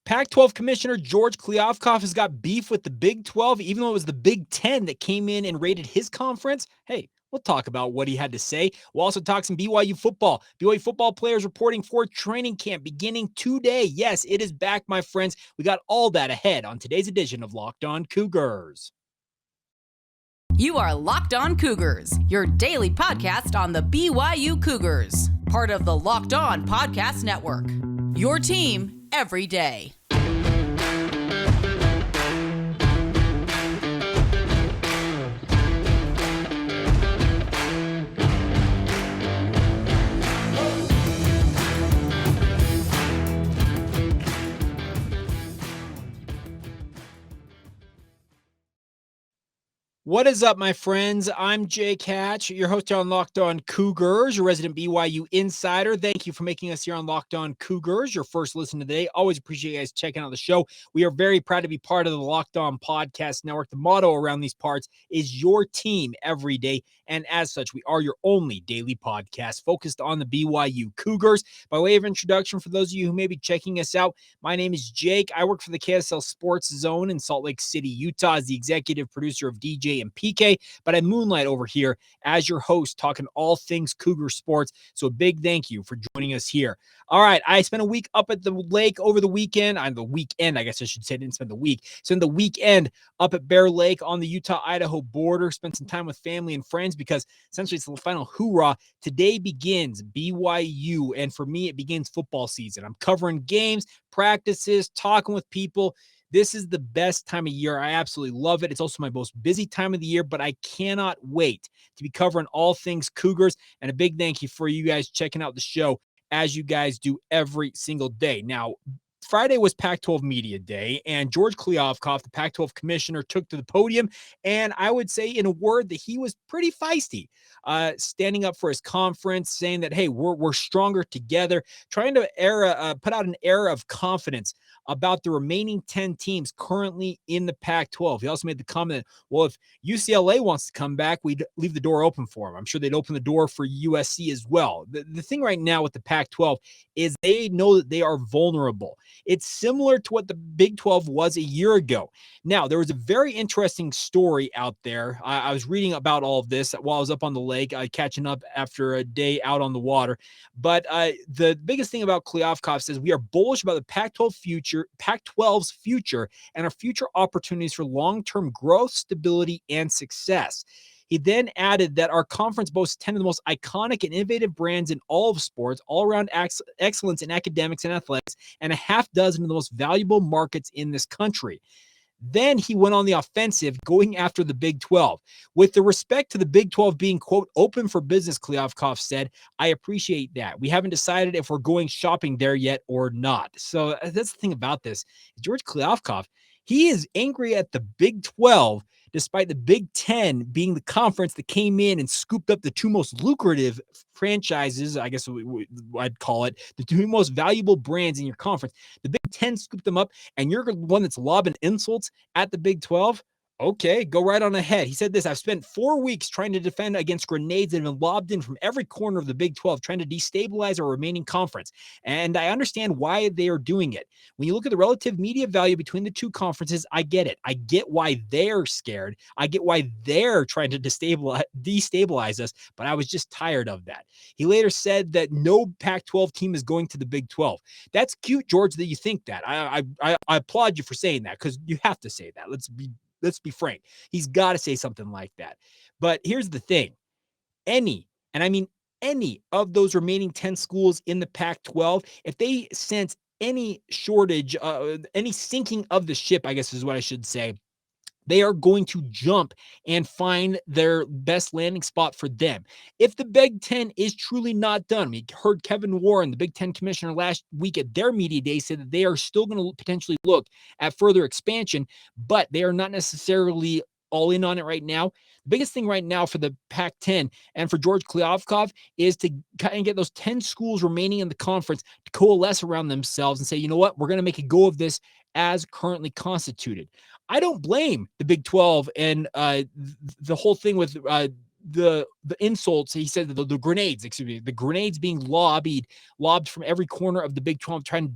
Pac-12 Commissioner George Kliavkoff has got beef with the Big 12, even though it was the Big 10 that came in and raided his conference. Hey, we'll talk about what he had to say. We'll also talk some BYU football. BYU football players reporting for training camp beginning today. Yes, it is back, my friends. We got all that ahead on today's edition of Locked On Cougars. You are Locked On Cougars, your daily podcast on the BYU Cougars, part of the Locked On Podcast Network. Your team every day. What is up, my friends? I'm Jake Hatch, your host here on Locked On Cougars, your resident BYU insider. Thank you for making us here on Locked On Cougars your first listen today. Always appreciate you guys checking out the show. We are very proud to be part of the Locked On Podcast Network. The motto around these parts is your team every day. And as such, we are your only daily podcast focused on the BYU Cougars. By way of introduction, for those of you who may be checking us out, my name is Jake. I work for the KSL Sports Zone in Salt Lake City, Utah, as the executive producer of DJ and PK, but I moonlight over here as your host, talking all things Cougar sports. So a big thank you for joining us here. All right, I spent a week up at the lake over the weekend. On the weekend, I guess I should say. I didn't spend the week. So in the weekend up at Bear Lake on the Utah-Idaho border, spent some time with family and friends because essentially it's the final hoorah. Today begins BYU, and for me, it begins football season. I'm covering games, practices, talking with people. This is the best time of year. I absolutely love it. It's also my most busy time of the year, but I cannot wait to be covering all things Cougars. And a big thank you for you guys checking out the show as you guys do every single day. Now, Friday was Pac-12 Media Day, and George Kliavkoff, the Pac-12 commissioner, took to the podium, and I would say in a word that he was pretty feisty, standing up for his conference, saying that, hey, we're stronger together, trying to put out an air of confidence about the remaining 10 teams currently in the Pac-12. He also made the comment, well, if UCLA wants to come back, we'd leave the door open for them. I'm sure they'd open the door for USC as well. The thing right now with the Pac-12 is they know that they are vulnerable. It's similar to what the Big 12 was a year ago. Now, there was a very interesting story out there. I was reading about all of this while I was up on the lake, catching up after a day out on the water. But the biggest thing about Kliavkoff says we are bullish about the Pac-12's future and our future opportunities for long-term growth, stability, and success. He then added that our conference boasts 10 of the most iconic and innovative brands in all of sports, all-around excellence in academics and athletics, and a half dozen of the most valuable markets in this country. Then he went on the offensive, going after the Big 12. With the respect to the Big 12 being, quote, open for business, Kliavkoff said, I appreciate that. We haven't decided if we're going shopping there yet or not. So that's the thing about this. George Kliavkoff, he is angry at the Big 12, despite the Big 10 being the conference that came in and scooped up the two most lucrative franchises, I guess I'd call it, the two most valuable brands in your conference. The Big 10 scooped them up, and you're the one that's lobbing insults at the Big 12? Okay, go right on ahead. He said this, I've spent 4 weeks trying to defend against grenades that have been lobbed in from every corner of the Big 12, trying to destabilize our remaining conference. And I understand why they are doing it. When you look at the relative media value between the two conferences, I get it. I get why they're scared. I get why they're trying to destabilize us, but I was just tired of that. He later said that no Pac-12 team is going to the Big 12. That's cute, George, that you think that. I applaud you for saying that, because you have to say that. Let's be frank. He's got to say something like that. But here's the thing. Any of those remaining 10 schools in the Pac-12, if they sense any shortage, any sinking of the ship, I guess is what I should say, they are going to jump and find their best landing spot for them. If the Big 10 is truly not done, we heard Kevin Warren, the Big 10 commissioner, last week at their media day, said that they are still going to potentially look at further expansion, but they are not necessarily all in on it right now. The biggest thing right now for the Pac-10 and for George Kliavkoff is to kind of get those 10 schools remaining in the conference to coalesce around themselves and say, you know what, we're going to make a go of this as currently constituted. I don't blame the Big 12 and the whole thing with the insults, he said the grenades being lobbed from every corner of the Big 12, trying to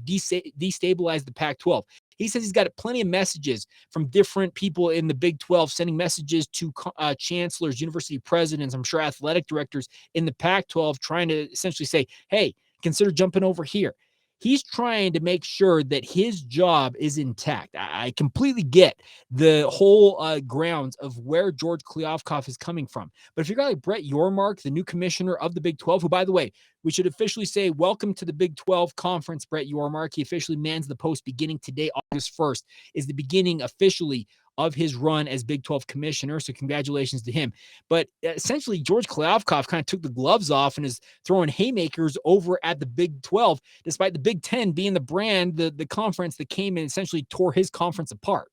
destabilize the Pac-12. He says he's got plenty of messages from different people in the Big 12, sending messages to chancellors, university presidents, I'm sure athletic directors in the Pac-12, trying to essentially say, hey, consider jumping over here. He's trying to make sure that his job is intact. I completely get the whole grounds of where George Kliavkoff is coming from. But if you're a guy like Brett Yormark, the new commissioner of the Big 12, who, by the way, we should officially say welcome to the Big 12 conference, Brett Yormark. He officially mans the post beginning today, August 1st, is the beginning officially of his run as Big 12 commissioner. So congratulations to him. But essentially, George Kliavkoff kind of took the gloves off and is throwing haymakers over at the Big 12, despite the Big 10 being the brand, the conference that came and essentially tore his conference apart.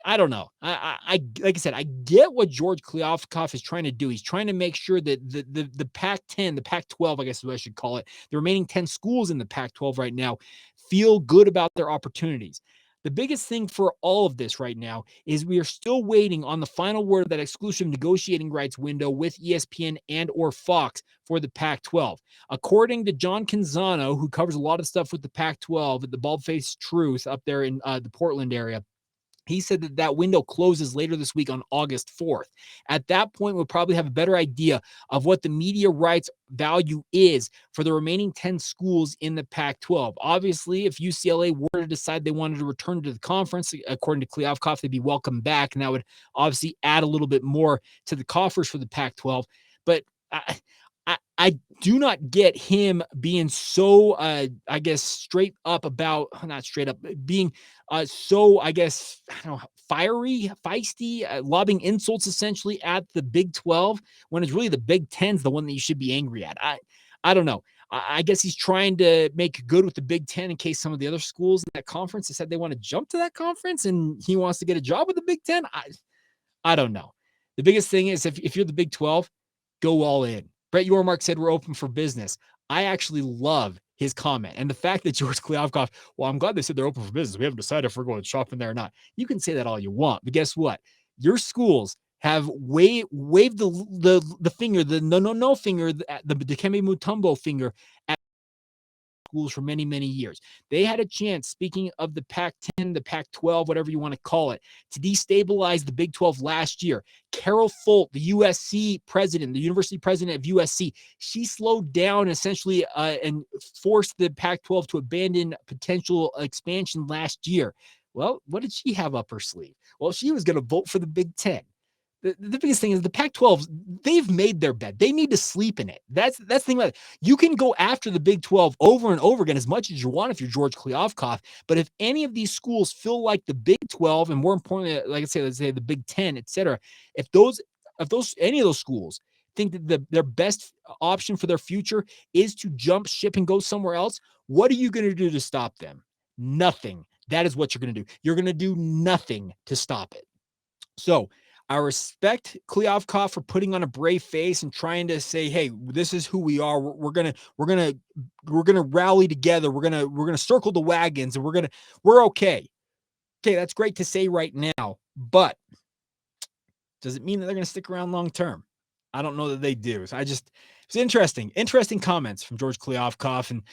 I don't know. I like I said, I get what George Kliavkoff is trying to do. He's trying to make sure that the Pac-10, the Pac-12, I guess is what I should call it, the remaining 10 schools in the Pac-12 right now feel good about their opportunities. The biggest thing for all of this right now is we are still waiting on the final word of that exclusive negotiating rights window with ESPN and or Fox for the Pac-12. According to John Canzano, who covers a lot of stuff with the Pac-12 at the Bald-Faced Truth up there in the Portland area, he said that window closes later this week on August 4th. At that point, we'll probably have a better idea of what the media rights value is for the remaining 10 schools in the Pac-12. Obviously, if UCLA were to decide they wanted to return to the conference, according to Kliavkoff, they'd be welcome back, and that would obviously add a little bit more to the coffers for the Pac-12. But I do not get him being so, I guess, straight up about, not straight up, being so, I guess, I don't know, fiery, feisty, lobbing insults essentially at the Big 12 when it's really the Big 10's the one that you should be angry at. I don't know. I guess he's trying to make good with the Big 10 in case some of the other schools in that conference have said they want to jump to that conference and he wants to get a job with the Big 10. I don't know. The biggest thing is if you're the Big 12, go all in. Brett Yormark said we're open for business. I actually love his comment. And the fact that George Kliavkoff, well, I'm glad they said they're open for business. We haven't decided if we're going shopping there or not. You can say that all you want, but guess what? Your schools have waved the finger, the no finger, the Dikembe Mutombo finger at schools for many, many years. They had a chance, speaking of the Pac-10, the Pac-12, whatever you want to call it, to destabilize the Big 12 last year. Carol Folt, the USC president, the university president of USC, she slowed down essentially and forced the Pac-12 to abandon potential expansion last year. Well, what did she have up her sleeve? Well, she was going to vote for the Big 10. The biggest thing is the Pac-12, they've made their bed. They need to sleep in it. That's the thing about it. You can go after the Big 12 over and over again as much as you want if you're George Kliavkoff. But if any of these schools feel like the Big 12, and more importantly, like I say, let's say the Big 10, et cetera, if any of those schools think that their best option for their future is to jump ship and go somewhere else, what are you going to do to stop them? Nothing. That is what you're going to do. You're going to do nothing to stop it. So I respect Kliavkoff for putting on a brave face and trying to say, "Hey, this is who we are. We're gonna rally together. We're gonna circle the wagons, and we're okay." Okay, that's great to say right now, but does it mean that they're gonna stick around long term? I don't know that they do. So it's interesting comments from George Kliavkoff, and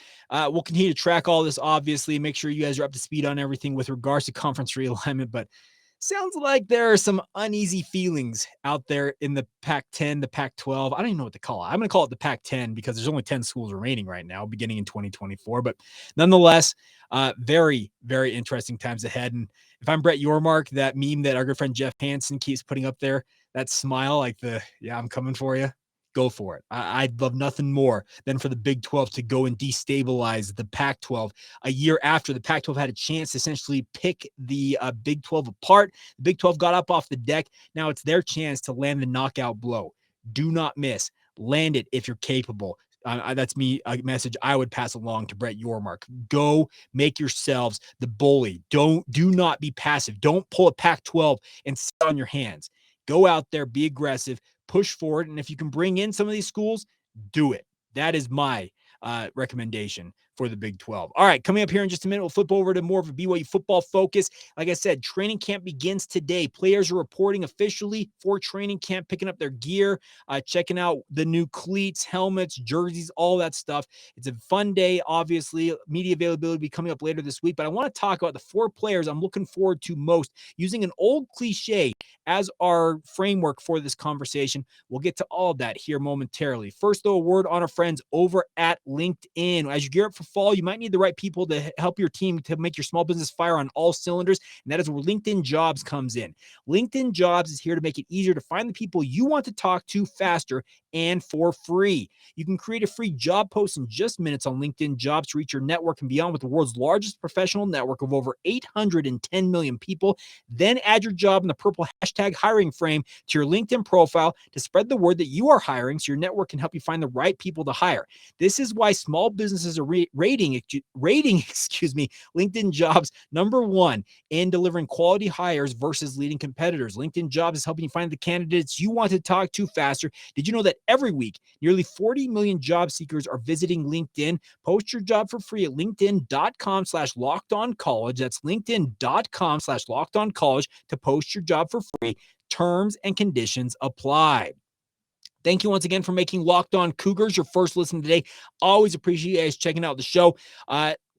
we'll continue to track all this. Obviously, make sure you guys are up to speed on everything with regards to conference realignment, but. Sounds like there are some uneasy feelings out there in the Pac-10, the Pac-12. I don't even know what to call it. I'm going to call it the Pac-10 because there's only 10 schools remaining right now, beginning in 2024. But nonetheless, very, very interesting times ahead. And if I'm Brett Yormark, that meme that our good friend Jeff Hansen keeps putting up there, that smile, like I'm coming for you. Go for it. I'd love nothing more than for the Big 12 to go and destabilize the Pac-12 a year after the Pac-12 had a chance to essentially pick the Big 12 apart. The Big 12 got up off the deck. Now it's their chance to land the knockout blow. Do not miss. Land it if you're capable. That's me, a message I would pass along to Brett Yormark. Go make yourselves the bully. Do not be passive. Don't pull a Pac-12 and sit on your hands. Go out there, be aggressive, push forward. And if you can bring in some of these schools, do it. That is my recommendation for the Big 12. All right, coming up here in just a minute, we'll flip over to more of a BYU football focus. Like I said, training camp begins today. Players are reporting officially for training camp, picking up their gear, checking out the new cleats, helmets, jerseys, all that stuff. It's a fun day, obviously. Media availability will be coming up later this week, but I want to talk about the 4 players I'm looking forward to most, using an old cliche as our framework for this conversation. We'll get to all of that here momentarily. First, though, a word on our friends over at LinkedIn. As you gear up for fall, you might need the right people to help your team to make your small business fire on all cylinders, and that is where LinkedIn Jobs comes in. LinkedIn Jobs is here to make it easier to find the people you want to talk to faster and for free. You can create a free job post in just minutes on LinkedIn Jobs to reach your network and beyond with the world's largest professional network of over 810 million people. Then add your job in the purple hashtag hiring frame to your LinkedIn profile to spread the word that you are hiring so your network can help you find the right people to hire. This is why small businesses are rating LinkedIn Jobs #1 in delivering quality hires versus leading competitors. LinkedIn Jobs is helping you find the candidates you want to talk to faster. Did you know that every week, nearly 40 million job seekers are visiting LinkedIn? Post your job for free at linkedin.com/lockedoncollege. That's linkedin.com/lockedoncollege to post your job for free. Terms and conditions apply. Thank you once again for making Locked On Cougars your first listen today. Always appreciate you guys checking out the show.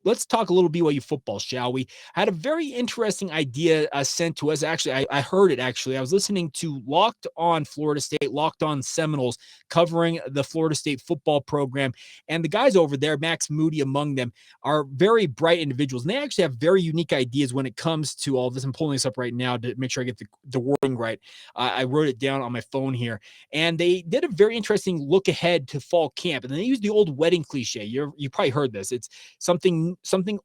Let's talk a little BYU football, shall we? I had a very interesting idea sent to us. Actually, I heard it, actually. I was listening to Locked On Florida State, Locked On Seminoles, covering the Florida State football program. And the guys over there, Max Moody among them, are very bright individuals. And they actually have very unique ideas when it comes to all this. I'm pulling this up right now to make sure I get the wording right. I wrote it down on my phone here. And they did a very interesting look ahead to fall camp. And they used the old wedding cliche. You probably heard this. It's something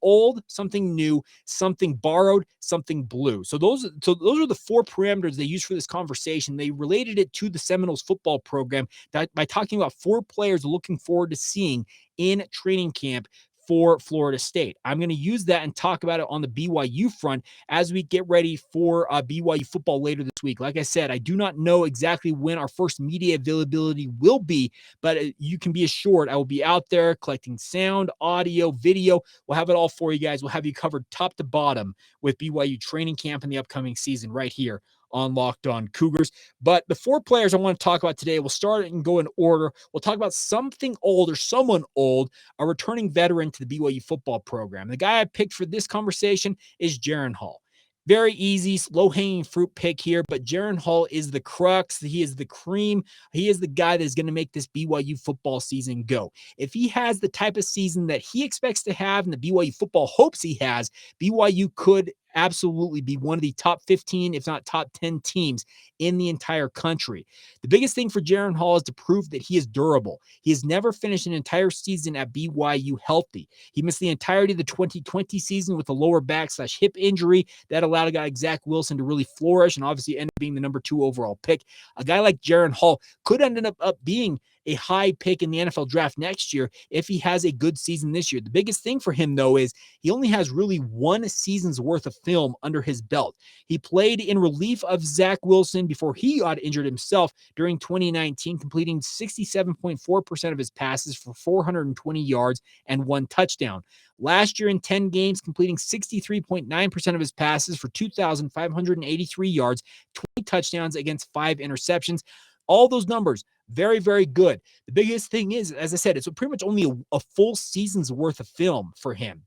old, something new, something borrowed, something blue. So those are the 4 parameters they used for this conversation. They related it to the Seminoles football program by talking about 4 players looking forward to seeing in training camp for Florida State. I'm going to use that and talk about it on the BYU front as we get ready for BYU football later this week. Like I said, I do not know exactly when our first media availability will be, but you can be assured I will be out there collecting sound, audio, video. We'll have it all for you guys. We'll have you covered top to bottom with BYU training camp in the upcoming season right here on Locked On Cougars. But the 4 players I want to talk about today, we'll start and go in order. We'll talk about something old or someone old, a returning veteran to the BYU football program. The guy I picked for this conversation is Jaren Hall. Very easy, low-hanging fruit pick here, but Jaren Hall is the crux. He is the cream. He is the guy that is going to make this BYU football season go. If he has the type of season that he expects to have and the BYU football hopes he has, BYU could absolutely be one of the top 15, if not top 10 teams in the entire country. The biggest thing for Jaren Hall is to prove that he is durable. He has never finished an entire season at BYU healthy. He missed the entirety of the 2020 season with a lower back/hip injury that allowed a guy like Zach Wilson to really flourish and obviously end up being the #2 overall pick. A guy like Jaren Hall could end up being a high pick in the NFL draft next year if he has a good season this year. The biggest thing for him, though, is he only has really 1 season's worth of film under his belt. He played in relief of Zach Wilson before he got injured himself during 2019, completing 67.4% of his passes for 420 yards and 1 touchdown. Last year in 10 games, completing 63.9% of his passes for 2,583 yards, 20 touchdowns against 5 interceptions. All those numbers, very, very good. The biggest thing is, as I said, it's pretty much only a full season's worth of film for him.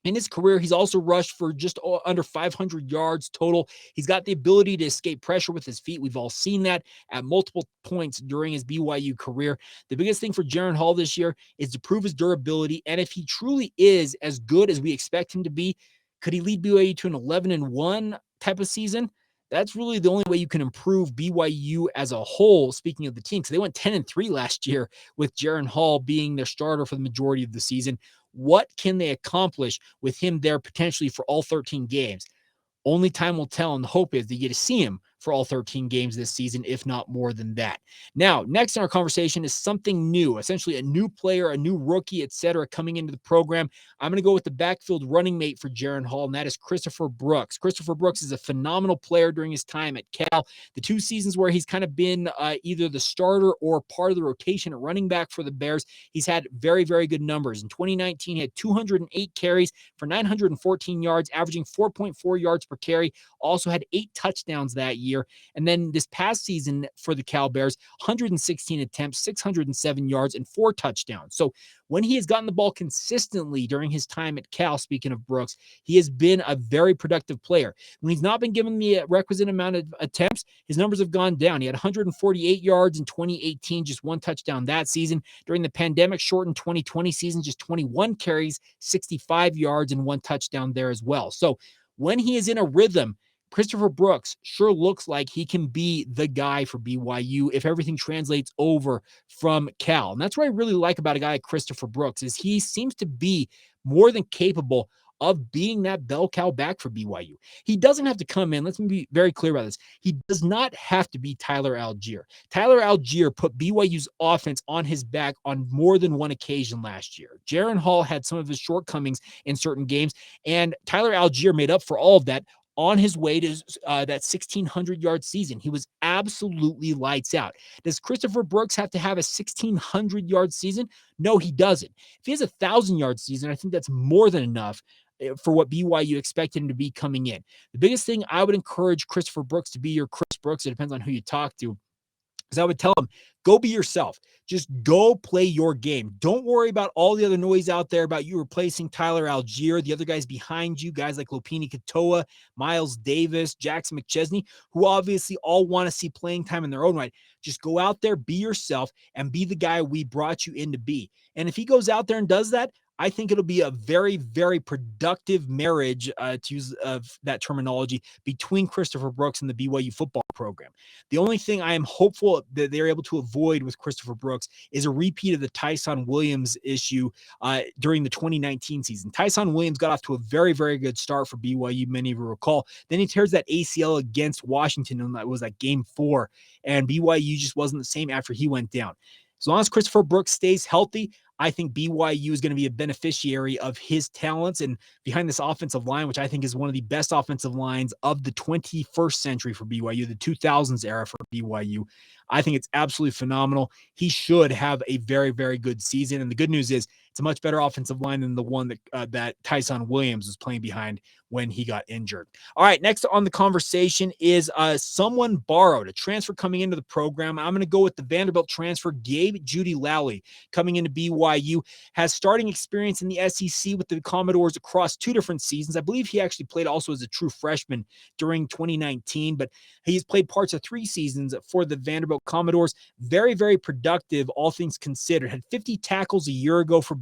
In his career, he's also rushed for just under 500 yards total. He's got the ability to escape pressure with his feet. We've all seen that at multiple points during his BYU career. The biggest thing for Jaren Hall this year is to prove his durability. And if he truly is as good as we expect him to be, could he lead BYU to an 11-1 type of season? That's really the only way you can improve BYU as a whole, speaking of the team, because they went 10-3 last year with Jaren Hall being their starter for the majority of the season. What can they accomplish with him there potentially for all 13 games? Only time will tell, and the hope is that you get to see him for all 13 games this season, if not more than that. Now, next in our conversation is something new, essentially a new player, a new rookie, etc., coming into the program. I'm going to go with the backfield running mate for Jaren Hall, and that is Christopher Brooks. Christopher Brooks is a phenomenal player during his time at Cal. The 2 seasons where he's kind of been either the starter or part of the rotation at running back for the Bears, he's had very, very good numbers. In 2019, he had 208 carries for 914 yards, averaging 4.4 yards per carry. Also had 8 touchdowns that year. And then this past season for the Cal Bears, 116 attempts, 607 yards, and 4 touchdowns. So when he has gotten the ball consistently during his time at Cal, speaking of Brooks, he has been a very productive player. When he's not been given the requisite amount of attempts, his numbers have gone down. He had 148 yards in 2018, just 1 touchdown that season. During the pandemic-shortened 2020 season, just 21 carries, 65 yards, and 1 touchdown there as well. So when he is in a rhythm, Christopher Brooks sure looks like he can be the guy for BYU if everything translates over from Cal. And that's what I really like about a guy like Christopher Brooks is he seems to be more than capable of being that bell cow back for BYU. He doesn't have to come in. Let's be very clear about this. He does not have to be Tyler Algier. Tyler Algier put BYU's offense on his back on more than one occasion last year. Jaren Hall had some of his shortcomings in certain games, and Tyler Algier made up for all of that on his way to that 1,600-yard season. He was absolutely lights out. Does Christopher Brooks have to have a 1,600-yard season? No, he doesn't. If he has a 1,000-yard season, I think that's more than enough for what BYU expected him to be coming in. The biggest thing I would encourage Christopher Brooks to be your Chris Brooks, it depends on who you talk to, is I would tell him, go be yourself. Just go play your game. Don't worry about all the other noise out there about you replacing Tyler Algier, the other guys behind you, guys like Lopini Katoa, Miles Davis, Jackson McChesney, who obviously all want to see playing time in their own right. Just go out there, be yourself, and be the guy we brought you in to be. And if he goes out there and does that, I think it'll be a very, very productive marriage, to use that terminology, between Christopher Brooks and the BYU football program. The only thing I am hopeful that they're able to avoid with Christopher Brooks is a repeat of the Tyson Williams issue during the 2019 season. Tyson Williams got off to a very, very good start for BYU, many of you recall. Then he tears that ACL against Washington, and that was like game 4, and BYU just wasn't the same after he went down. As long as Christopher Brooks stays healthy, I think BYU is going to be a beneficiary of his talents and behind this offensive line, which I think is one of the best offensive lines of the 21st century for BYU, the 2000s era for BYU. I think it's absolutely phenomenal. He should have a very, very good season. And the good news is it's a much better offensive line than the one that Tyson Williams was playing behind when he got injured. All right, next on the conversation is someone borrowed, a transfer coming into the program. I'm going to go with the Vanderbilt transfer, Jeudy-Lally, coming into BYU, has starting experience in the SEC with the Commodores across 2 different seasons. I believe he actually played also as a true freshman during 2019, but he's played parts of 3 seasons for the Vanderbilt Commodores. Very, very productive, all things considered. Had 50 tackles a year ago for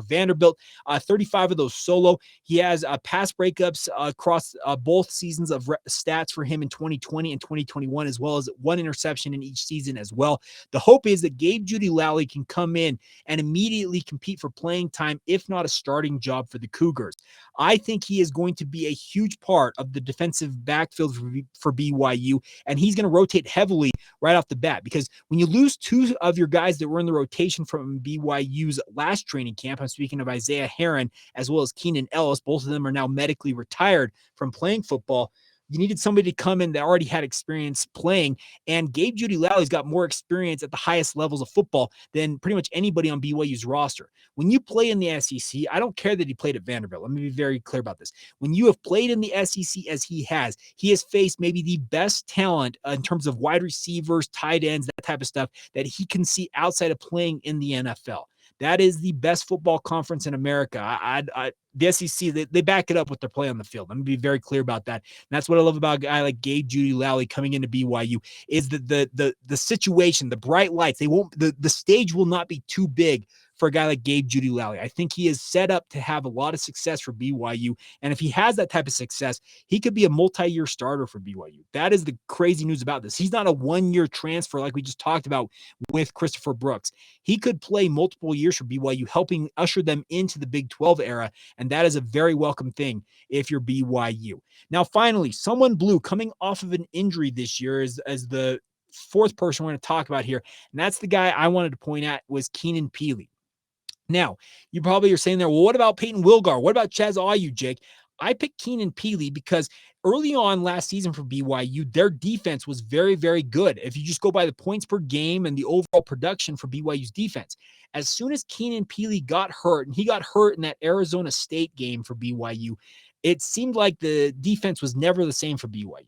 Vanderbilt, 35 of those solo. He has pass breakups across both seasons of stats for him in 2020 and 2021, as well as 1 interception in each season as well. The hope is that Jeudy-Lally can come in and immediately compete for playing time, if not a starting job for the Cougars. I think he is going to be a huge part of the defensive backfield for BYU, and he's going to rotate heavily right off the bat, because when you lose 2 of your guys that were in the rotation from BYU's last training camp, I'm speaking of Isaiah Herron as well as Keenan Ellis, both of them are now medically retired from playing football. You needed somebody to come in that already had experience playing, and Jeudy-Lally's got more experience at the highest levels of football than pretty much anybody on BYU's roster. When you play in the SEC, I don't care that he played at Vanderbilt. Let me be very clear about this. When you have played in the SEC as he has faced maybe the best talent in terms of wide receivers, tight ends, that type of stuff that he can see outside of playing in the NFL. That is the best football conference in America. The SEC, they back it up with their play on the field. Let me be very clear about that. And that's what I love about a guy like Jeudy-Lally coming into BYU is the situation, the bright lights. The stage will not be too big for a guy like Gabe Jeudy-Lally. I think he is set up to have a lot of success for BYU. And if he has that type of success, he could be a multi-year starter for BYU. That is the crazy news about this. He's not a one-year transfer like we just talked about with Christopher Brooks. He could play multiple years for BYU, helping usher them into the Big 12 era. And that is a very welcome thing if you're BYU. Now, finally, someone blue coming off of an injury this year as the fourth person we're going to talk about here. And that's the guy I wanted to point at was Keenan Peely. Now, you probably are saying there, well, what about Peyton Wilgar? What about Chaz Ayu, Jake? I picked Keenan Peely because early on last season for BYU, their defense was very, very good. If you just go by the points per game and the overall production for BYU's defense, as soon as Keenan Peely got hurt, and he got hurt in that Arizona State game for BYU, it seemed like the defense was never the same for BYU.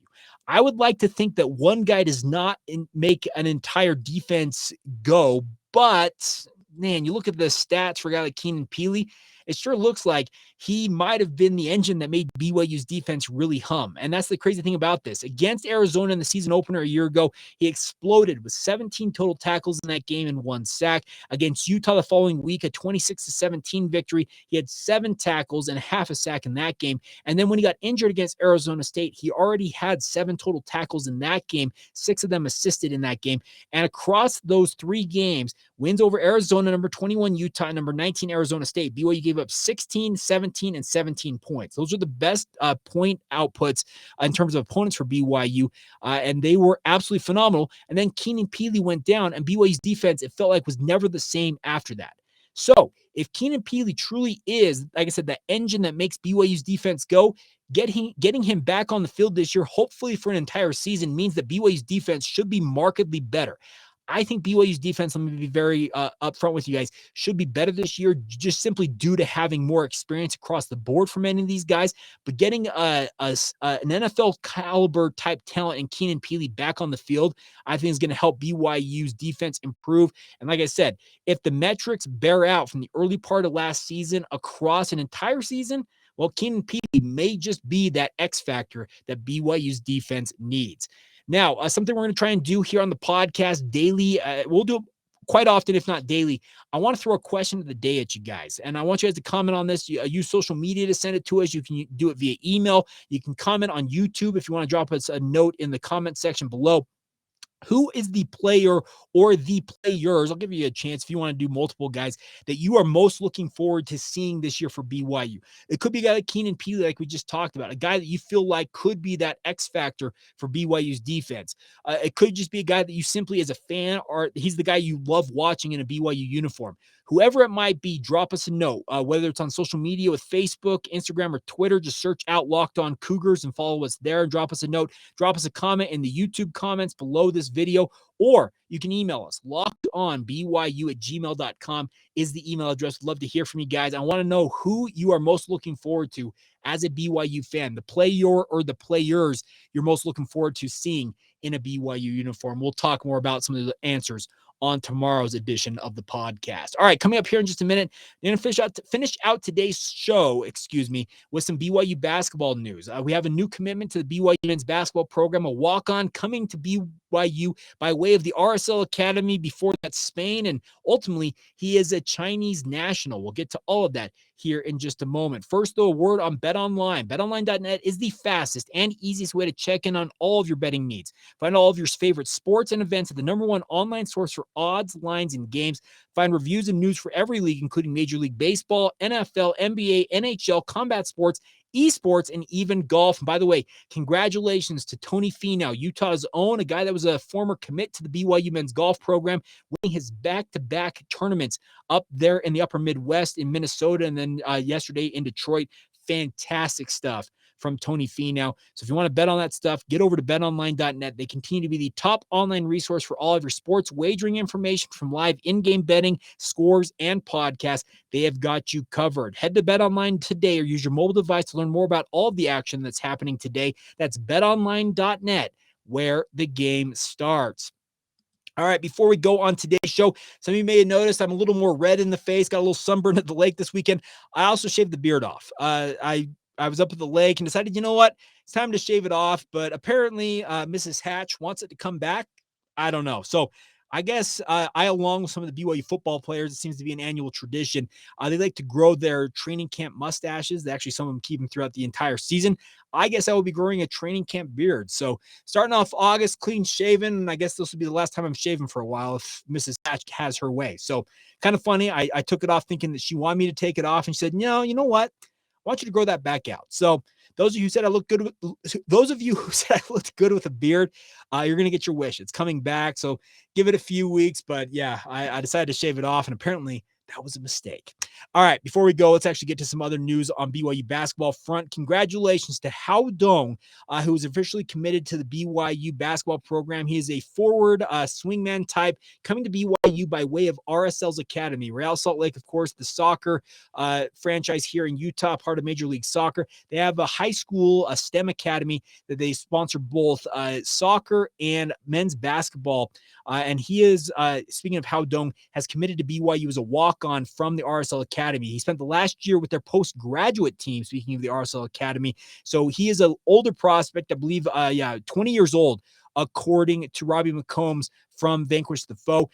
I would like to think that one guy does not make an entire defense go, but man, you look at the stats for a guy like Keenan Peely, it sure looks like he might have been the engine that made BYU's defense really hum. And that's the crazy thing about this. Against Arizona in the season opener a year ago, he exploded with 17 total tackles in that game and 1 sack. Against Utah the following week, a 26-17 victory, he had 7 tackles and half a sack in that game. And then when he got injured against Arizona State, he already had 7 total tackles in that game, 6 of them assisted in that game. And across those 3 games, wins over Arizona, number 21 Utah, number 19 Arizona State, BYU gave up 16, 17, and 17 points. Those are the best point outputs in terms of opponents for BYU, and they were absolutely phenomenal. And then Keenan Peely went down, and BYU's defense, it felt like, was never the same after that. So if Keenan Peely truly is, like I said, the engine that makes BYU's defense go, getting him back on the field this year, hopefully for an entire season, means that BYU's defense should be markedly better. I think BYU's defense, let me be very upfront with you guys, should be better this year just simply due to having more experience across the board for many of these guys. But getting an NFL caliber type talent in Keenan Peely back on the field, I think is going to help BYU's defense improve. And like I said, if the metrics bear out from the early part of last season across an entire season, well, Keenan Peely may just be that X factor that BYU's defense needs. Now, something we're going to try and do here on the podcast daily, we'll do it quite often, if not daily. I want to throw a question of the day at you guys, and I want you guys to comment on this. Use social media to send it to us. You can do it via email. You can comment on YouTube if you want to drop us a note in the comment section below. Who is the player or the players? I'll give you a chance if you want to do multiple guys that you are most looking forward to seeing this year for BYU. It could be a guy like Keenan Peely, like we just talked about, a guy that you feel like could be that X factor for BYU's defense. It could just be a guy that you simply, as a fan, or he's the guy you love watching in a BYU uniform. Whoever it might be, drop us a note, whether it's on social media with Facebook, Instagram, or Twitter. Just search out Locked On Cougars and follow us there and drop us a note. Drop us a comment in the YouTube comments below this video, or you can email us. LockedOnBYU@gmail.com is the email address. Love to hear from you guys. I want to know who you are most looking forward to as a BYU fan, the player or the players you're most looking forward to seeing in a BYU uniform. We'll talk more about some of the answers on tomorrow's edition of the podcast. All right, coming up here in just a minute, we're going to finish out today's show, with some BYU basketball news. We have a new commitment to the BYU men's basketball program, a walk-on coming to BYU by way of the RSL Academy, before that Spain, and ultimately he is a Chinese national. We'll get to all of that here in just a moment. First, though, a word on BetOnline. BetOnline.net is the fastest and easiest way to check in on all of your betting needs. Find all of your favorite sports and events at the #1 online source for odds, lines, and games. Find reviews and news for every league, including Major League Baseball, NFL, NBA, NHL, combat sports, esports, and even golf. And by the way, congratulations to Tony Finau, Utah's own, a guy that was a former commit to the BYU men's golf program, winning his back-to-back tournaments up there in the upper Midwest in Minnesota, and then yesterday in Detroit. Fantastic stuff from Tony Finau. So if you want to bet on that stuff, get over to betonline.net. They continue to be the top online resource for all of your sports wagering information, from live in-game betting, scores, and podcasts. They have got you covered. Head to BetOnline today or use your mobile device to learn more about all of the action that's happening today. That's betonline.net, where the game starts. All right, before we go on today's show, some of you may have noticed I'm a little more red in the face, got a little sunburn at the lake this weekend. I also shaved the beard off. I was up at the lake and decided, you know what, it's time to shave it off. But apparently Mrs. Hatch wants it to come back. I don't know. So I guess along with some of the BYU football players, it seems to be an annual tradition. They like to grow their training camp mustaches. They actually, some of them keep them throughout the entire season. I guess I will be growing a training camp beard. So starting off August, clean shaven, and I guess this will be the last time I'm shaving for a while if Mrs. Hatch has her way. So kind of funny. I took it off thinking that she wanted me to take it off, and she said, no, you know what? I want you to grow that back out. So those of you who said I look good, those of you who said I looked good with a beard, you're going to get your wish. It's coming back. So give it a few weeks. But yeah, I decided to shave it off, and apparently that was a mistake. All right, before we go, let's actually get to some other news on BYU basketball front. Congratulations to Hao Dong, who is officially committed to the BYU basketball program. He is a forward swingman type coming to BYU by way of RSL's Academy. Real Salt Lake, of course, the soccer franchise here in Utah, part of Major League Soccer. They have a high school, a STEM academy that they sponsor both soccer and men's basketball. And he is, speaking of Hao Dong, has committed to BYU as a walk-on from the RSL Academy. He spent the last year with their postgraduate team, speaking of the RSL Academy. So he is an older prospect, I believe, 20 years old, according to Robbie McCombs from Vanquish the Foe.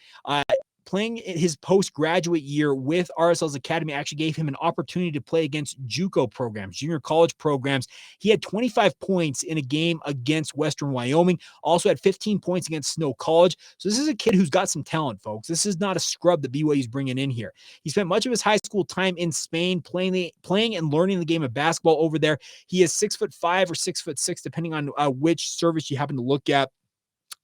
Playing his postgraduate year with RSL's Academy actually gave him an opportunity to play against JUCO programs, junior college programs. He had 25 points in a game against Western Wyoming, also had 15 points against Snow College. So this is a kid who's got some talent, folks. This is not a scrub that BYU is bringing in here. He spent much of his high school time in Spain playing and learning the game of basketball over there. He is 6'5" or 6'6", depending on which service you happen to look at.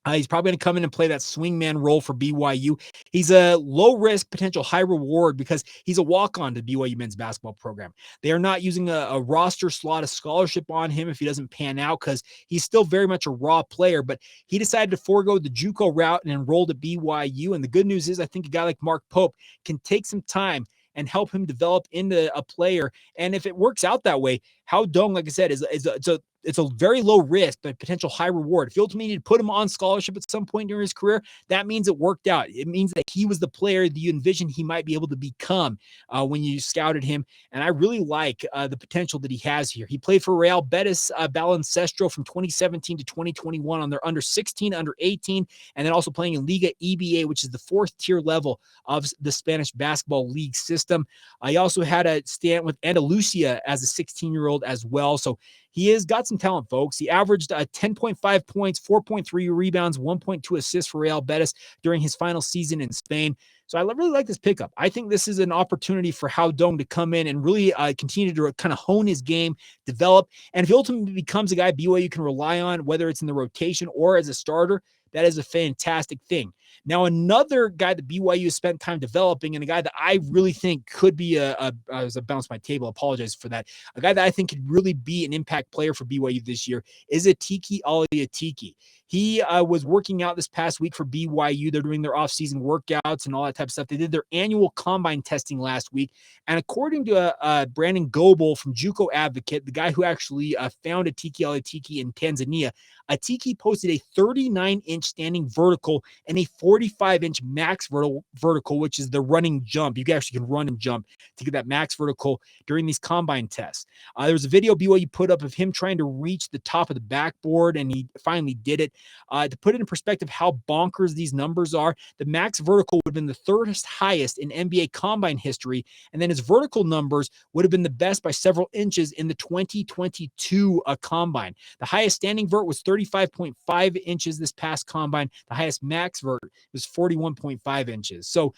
He's probably going to come in and play that swingman role for BYU. He's a low-risk, potential high-reward because he's a walk-on to BYU men's basketball program. They are not using a roster slot, a scholarship on him if he doesn't pan out because he's still very much a raw player, but he decided to forego the JUCO route and enrolled at BYU. And the good news is I think a guy like Mark Pope can take some time and help him develop into a player. And if it works out that way, Hao Dong, like I said, it's a very low risk, but potential high reward. If you ultimately need to put him on scholarship at some point during his career, that means it worked out. It means that he was the player that you envisioned he might be able to become when you scouted him. And I really like the potential that he has here. He played for Real Betis Baloncesto from 2017 to 2021 on their under 16, under 18, and then also playing in Liga EBA, which is the fourth tier level of the Spanish basketball league system. He also had a stint with Andalusia as a 16-year-old as well. So he has got some talent, folks. He averaged 10.5 points, 4.3 rebounds, 1.2 assists for Real Betis during his final season in Spain. So I really like this pickup. I think this is an opportunity for Hao Dong to come in and really continue to kind of hone his game, develop. And if he ultimately becomes a guy BYU can rely on, whether it's in the rotation or as a starter, that is a fantastic thing. Now, another guy that BYU has spent time developing and a guy that I really think could be as I bounced my table, apologize for that, a guy that I think could really be an impact player for BYU this year is Atiki Ally Atiki. He was working out this past week for BYU. They're doing their off-season workouts and all that type of stuff. They did their annual combine testing last week. And according to Brandon Goebel from JUCO Advocate, the guy who actually found Atiki Ally Atiki in Tanzania, Atiki posted a 39-inch standing vertical and a 45-inch max vertical, which is the running jump. You actually can run and jump to get that max vertical during these combine tests. There was a video BYU put up of him trying to reach the top of the backboard, and he finally did it. To put it in perspective how bonkers these numbers are, the max vertical would have been the third highest in NBA combine history, and then his vertical numbers would have been the best by several inches in the 2022 combine. The highest standing vert was 35.5 inches this past combine. The highest max vert was 41.5 inches. So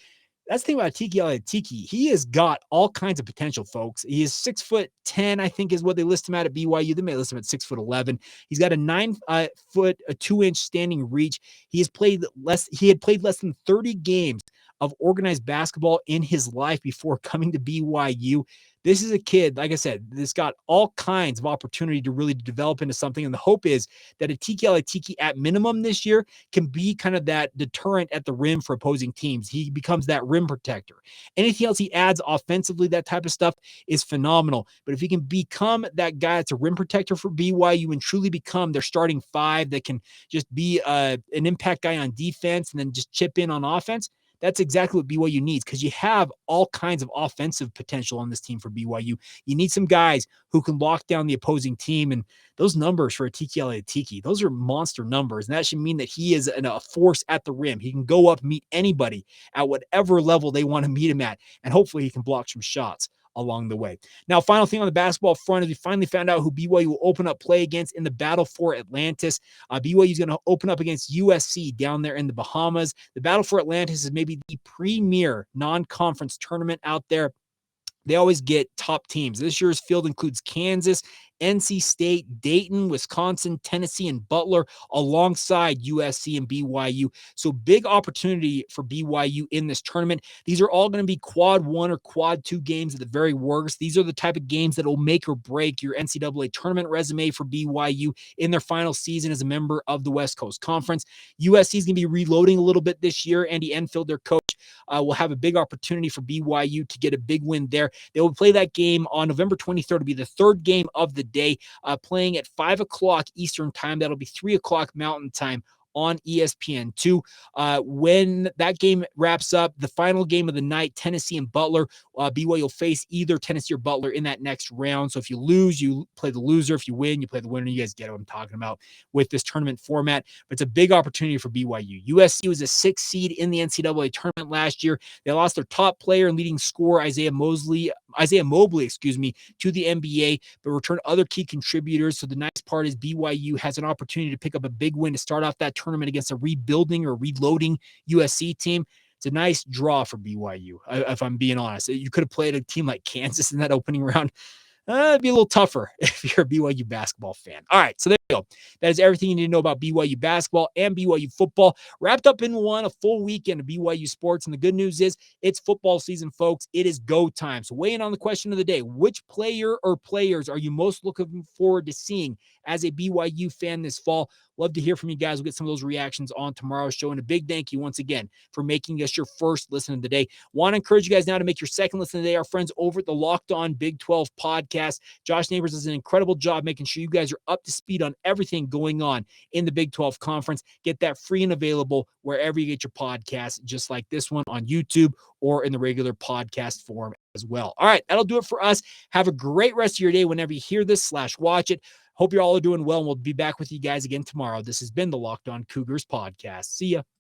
that's the thing about Atiki Ally Atiki. He has got all kinds of potential, folks. He is 6'10", I think is what they list him at BYU. They may list him at 6'11". He's got a 9 foot, a 2-inch standing reach. He had played less than 30 games of organized basketball in his life before coming to BYU. This is a kid, like I said, this got all kinds of opportunity to really develop into something. And the hope is that Atiki Ally Atiki at minimum this year can be kind of that deterrent at the rim for opposing teams. He becomes that rim protector. Anything else he adds offensively, that type of stuff is phenomenal. But if he can become that guy that's a rim protector for BYU and truly become their starting five that can just be an impact guy on defense and then just chip in on offense, that's exactly what BYU needs, because you have all kinds of offensive potential on this team for BYU. You need some guys who can lock down the opposing team, and those numbers for Atiki Ally Atiki, those are monster numbers, and that should mean that he is a force at the rim. He can go up, meet anybody at whatever level they want to meet him at, and hopefully he can block some shots along the way. Now, final thing on the basketball front is we finally found out who BYU will open up play against in the battle for Atlantis. BYU is going to open up against USC down there in the Bahamas. The battle for Atlantis is maybe the premier non-conference tournament out there. They always get top teams. This year's field includes Kansas, NC State, Dayton, Wisconsin, Tennessee, and Butler, alongside USC and BYU. So big opportunity for BYU in this tournament. These are all going to be quad 1 or quad 2 games at the very worst. These are the type of games that will make or break your NCAA tournament resume for BYU in their final season as a member of the West Coast Conference. USC is going to be reloading a little bit this year. Andy Enfield, their coach, will have a big opportunity for BYU to get a big win there. They will play that game on November 23rd. It'll be the third game of the day, playing at 5 o'clock Eastern time. That'll be 3 o'clock Mountain time on ESPN2. When that game wraps up, the final game of the night, Tennessee and Butler, BYU will face either Tennessee or Butler in that next round. So if you lose, you play the loser. If you win, you play the winner. You guys get what I'm talking about with this tournament format. But it's a big opportunity for BYU. USC was a 6th seed in the NCAA tournament last year. They lost their top player and leading scorer, Isaiah Mobley, to the NBA, but returned other key contributors. So the nice part is BYU has an opportunity to pick up a big win to start off that tournament against a rebuilding or reloading USC team. It's a nice draw for BYU, if I'm being honest. You could have played a team like Kansas in that opening round. It'd be a little tougher if you're a BYU basketball fan. All right, so there you go. That is everything you need to know about BYU basketball and BYU football. Wrapped up in one, a full weekend of BYU sports. And the good news is it's football season, folks. It is go time. So weigh in on the question of the day. Which player or players are you most looking forward to seeing as a BYU fan this fall? Love to hear from you guys. We'll get some of those reactions on tomorrow's show. And a big thank you once again for making us your first listen of the day. Want to encourage you guys now to make your second listen of the day. Our friends over at the Locked On Big 12 podcast. Josh Neighbors does an incredible job making sure you guys are up to speed on everything going on in the Big 12 Conference. Get that free and available wherever you get your podcasts, just like this one on YouTube or in the regular podcast form as well. All right, that'll do it for us. Have a great rest of your day whenever you hear this / watch it. Hope you're all doing well, and we'll be back with you guys again tomorrow. This has been the Locked On Cougars podcast. See ya.